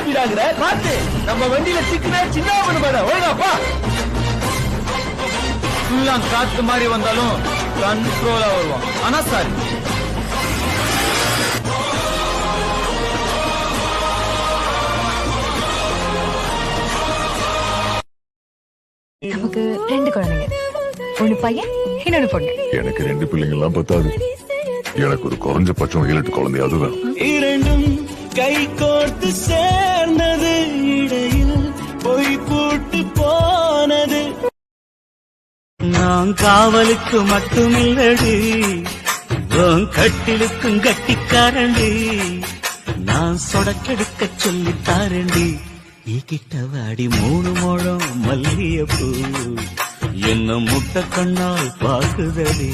Speed ஆகுற காத்து நம்ம வண்டியில சிக்கன சின்ன பண்ண ஒழுங்காப்பா. காத்து மாதிரி வந்தாலும் கண்ட்ரோலா வருவான். ஆனா சாரி நமக்கு 2 குழந்தைங்க, 1 பையன், இன்னொரு பொண்ணு. எனக்கு 2 பிள்ளைங்க எல்லாம் பத்தாது. எனக்கு ஒரு குறைஞ்சபட்சம் 7 குழந்தையாவது வேணும். இரண்டும் கை கோர்த்து சேர்ந்தது, இடையில் பொய் கூட்டு போனது. நான் காவலுக்கு மட்டுமில்லடி, கட்டிலுக்கும் கட்டிக்காரண்டி. நான் சொடக்கெடுக்க சொல்லித்தாரண்டி. கிட்ட வாடி 3 முழம் மல்லியப்பூ என்ன முட்டை கண்ணால் பாக்குதடி.